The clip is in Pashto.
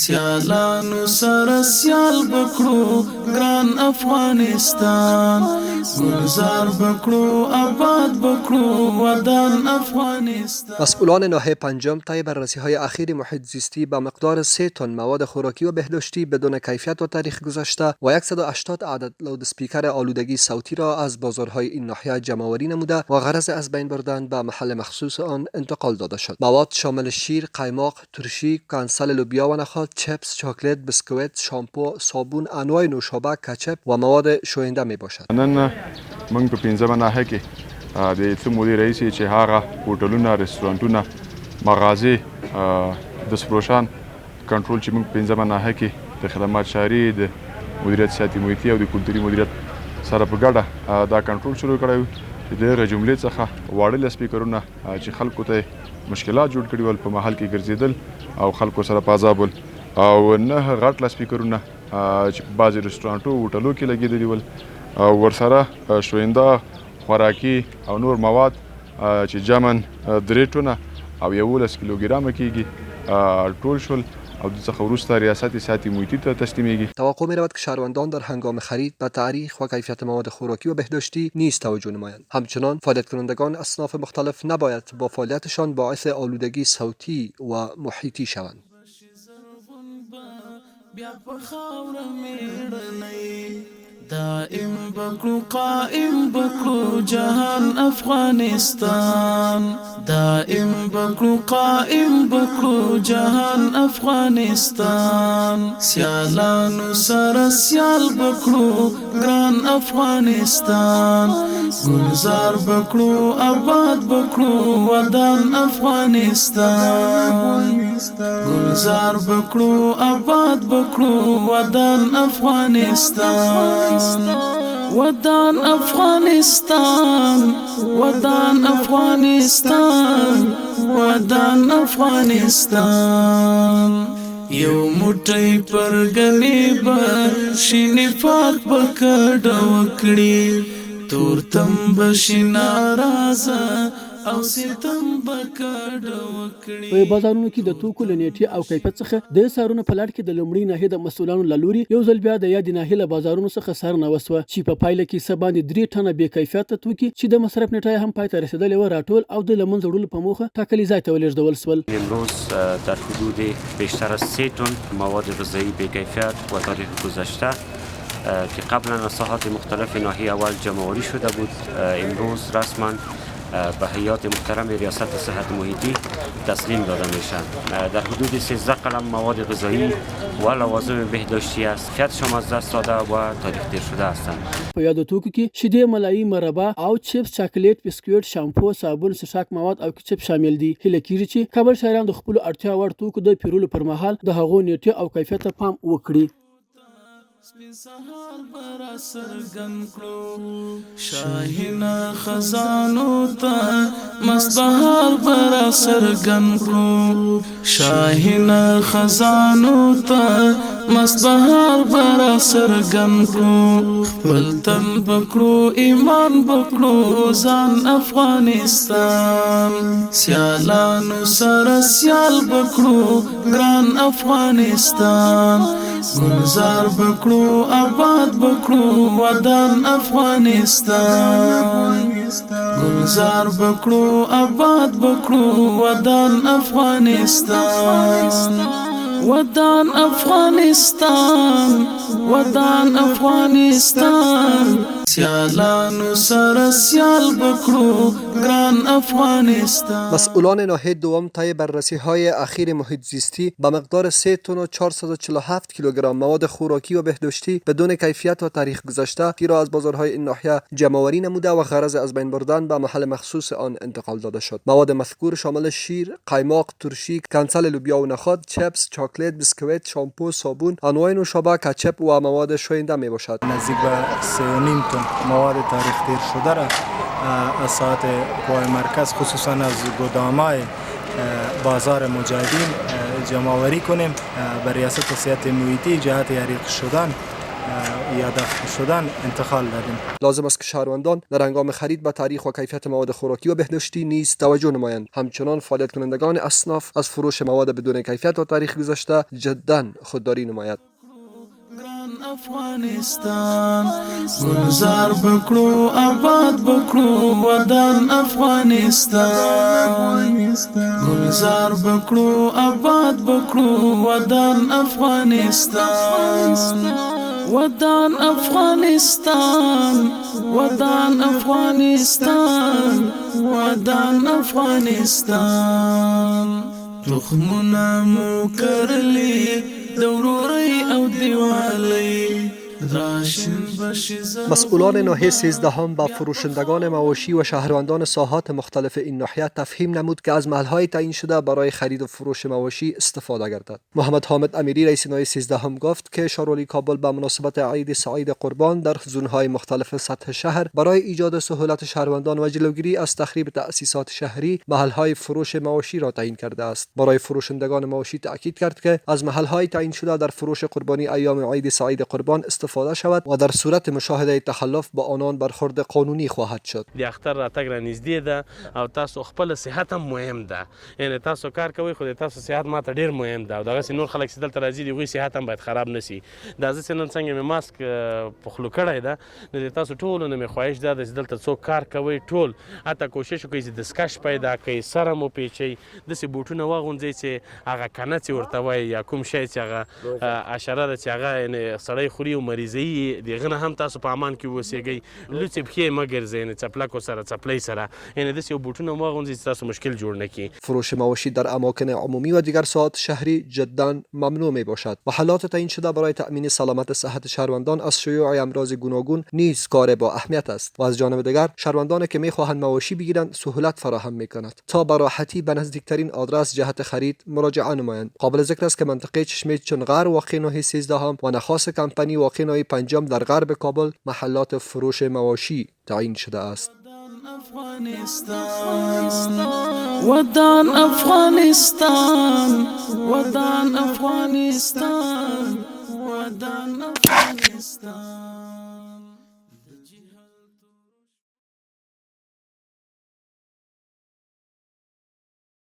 سیالانو سره سیال بکړو ګران افغانستان گلزار بکړو آباد بکړو ودان افغانستان. مسئولان ناحیه پنجم طی بررسی‌های اخیر محیط زیستی به مقدار 3 تن مواد خوراکی و بهداشتی بدون کیفیت و تاریخ گذشته و 180 عدد لودسپیکر آلودگی صوتی را از بازارهای این ناحیه جمع‌آوری نموده و غرض از بین بردن به محل مخصوص آن انتقال داده شد. مواد شامل شیر، قایماق، ترشی، کنسل لوبیا و نخود، چپس، چاکلت، بسکویت، شامپو، صابون، انواع نوشابه، کچپ و مواد شوینده می باشد. نن موږ په 15 ناحیه کې د څو مودې رئیس چې هغه هوټلونه، رستورانتونه، مغازې د سپروشان کنټرول چې موږ 15 ناحیه کې د خدمات شهري، د مدیریت سیاحتي محیطي او د کلتوري مدیریت سره په ګډه دا کنټرول شروع کړی و. د هغې جملې څخه واړه سپیکرونه چې خلکو ته مشکلات جوړ کړي ول په محل کې ګرځېدل او خلکو سره په عذاب ول، او 9 غټ سپیکرونه چې په بعضې رستورانټو هوټلو کې لګېدلي ول، او ورسره شوینده خوراکي او نور مواد چې جمعاً 3 ټنه او 11 کیلوګرامه کېږي ټول شول او څخه وروسته ریاست سیاحتي محیطی ته تسلیمیږي. توقع می رود که شهروندان در هنگام خرید به تاریخ و کیفیت مواد خوراکی و بهداشتی نیز توجه نمایند. همچنان فعالیت کنندگان اصناف مختلف نباید با فعالیتشان باعث آلودگی صوتی و محیطی شوند. دائم بکړو قائم بکړو جهان افغانستان، دائم بکړو قائم بکړو جهان افغانستان. سیالانو سره سیال بکړو ګران افغانستان، گلزار بکړو آباد بکړو ودان افغانستان. گلزار بکړو آباد بکړو ودان افغانستان. ودان افغانستان، ودان افغانستان، ودان افغانستان. یو موټی پر ګلې به شي نفاق به کډه وکړي، تورتم به شي ناراضه او ستم به کډه وکړي. په بازارونو کې د توکو له نیټې او کیفیت څخه د سارونو په لړ کې د لومړۍ ناحیې د مسؤلانو له لوري یو ځل بیا د یادې ناحیې له بازارونو څخه سرنه وسوه چې په پایله کې څه باندې 3 ټنه بې کیفیته توکي چې د مصرف نیټه هم پای ته رسېدلې وه راټول او د له منځه وړلو په موخه ټاکلي ځای ته ولېږدول شول. امروز در حدود بیشتر از 3 تن مواد غذایی بی کیفیت و تاریخ گذشته که قبلا از ساحات مختلف ناحیه اول جمع‌آوری شده بود، امروز رسما به هیئات محترم ریاست صحت محیطی تسلیم داده میشن. در حدود 13 قلم مواد غذایی و لوازم بهداشتی است. کیفیتشان از دست داده و تاریخ تیر شده هستند. په یادو توکو کې شیدې، ملایي، مربا او چپس، چاکلیټ، بسکویټ، شامپو، صابون، څښاک مواد او کچپ شامل دي. هیله کېږي چې کابل شهریان د خپلو اړتیا وړ توکو د پیرلو پر مهال د هغو نیټې او کیفیت ته پام وکړي. سپین سهار برا سرګن کړو شاهینه خزانو ته، مست بهار برا سرګن کړو شاهینه خزانو ته، مست بهار برا سرګن کړو. خپل تن بکړو ایمان بکړو ځان افغانستان، سیالانو سره سیال بکړو ګران افغانستان. گلزار بکړو آباد بکړو ودان افغانستان. گلزار بکړو آباد بکړو ودان افغانستان. ودان افغانستان، ودان افغانستان. سیالانو سره سیال بکړو ګران افغانستان. مسئولان ناحیه دوم طی بررسی‌های اخیر محیط زیستی به مقدار 3 تن و 447 کیلوگرم مواد خوراکی و بهداشتی بدون کیفیت و تاریخ گذشته را از بازارهای این ناحیه جمع‌آوری نموده و غرض از بین بردن به محل مخصوص آن انتقال داده شد. مواد مذکور شامل شیر، قایماق، ترشی، کنسل لوبیا و نخود، چپس، چاکلت، بسکویت، شامپو، صابون، انواع نوشابه، کچپ و مواد شوینده می باشد. نزدیک به 3.5 تن مواد تاریخ تیر شده را از ساحت قوای مرکز خصوصا از گودامای بازار مجاهدین جمع‌آوری کنیم. به ریاست صحت محیطی جهت حریق شدن یادداشت شدن انتقال دادیم. لازم است که شهروندان در هنگام خرید به تاریخ و کیفیت مواد خوراکی و بهداشتی نیز توجه نمایند. همچنان فعالیت کنندگان اصناف از فروش مواد بدون کیفیت و تاریخ گذشته جدا خودداری نماید. افغانستان گلزار بکړو آباد بکړو ودان افغانستان گلزار بکړو آباد بکړو ودان افغانستان ودان افغانستان ودان افغانستان ودان افغانستان تخمنا مو کرلی دوروري او دیوالی مسئولان ناحیه 13 با فروشندگان مواشی و شهروندان ساحات مختلف این ناحیه تفهیم نمود که از محل‌های تعیین شده برای خرید و فروش مواشی استفاده گردد. محمد حامد امیری رئیس ناحیه 13 گفت که شهروالی کابل به مناسبت عید سعید قربان در زون‌های مختلف سطح شهر برای ایجاد سهولت شهروندان و جلوگیری از تخریب تأسیسات شهری محل‌های فروش مواشی را تعیین کرده است. برای فروشندگان مواشی تأکید کرد که از محل‌های تعیین شده در فروش قربانی ایام عید سعید قربان استفاده شود و در صورت مشاهده تخلف با آنان برخورد قانونی خواهد شد. د اختر راتګ را نږدې ده او تاسو خپل صحت هم مهم ده، یعنی تاسو کار کوئ خو تاسو صحت ماته ډیر مهم ده او دغه نور خلک چې دلته راځي دوی صحت هم باید خراب نشي. دا ځکه نن څنګه مې ماسک په خلو کړی ده نو تاسو ټول نه مې خواهش ده چې دلته څوک کار کوي ټول اته کوشش وکړئ چې دسکش پیدا کړئ سره مو پیچي داسې بوټونه واغوندئ چې هغه کنه ورته وایي یا کوم شی چې هغه حشره ده چې هغه یعنې سړی خوري او مریضي دغه نه هم تاسو په امان کې اوسېږئ. لوڅې پښې مه ګرځئ یعنې څپلکو سره څپلۍ سره یعنې داسې یو بوټونه واغوندئ چې تاسو مشکل جوړ نه کړي. فروش مواشی در اماکن عمومی و دیگر ساحات شهری جدا ممنوع می باشد. محلات تعیین شده برای تأمین سلامت صحت شهروندان از شیوع امراض گوناگون نیز کار با اهمیت است و از جانب دیگر شهروندانی که میخواهند مواشی بگیرند سهولت فراهم میکند تا به راحتی به نزدیکترین آدرس جهت خرید مراجعه نمایند. قابل ذکر است که منطقه چشمه چنغر واقع ناحیه 13 و نخاس کمپانی واقع ناحیه 5 در غرب کابل محلات فروش مواشی تعیین شده است. ودان افغانستان ودان افغانستان ودان افغانستان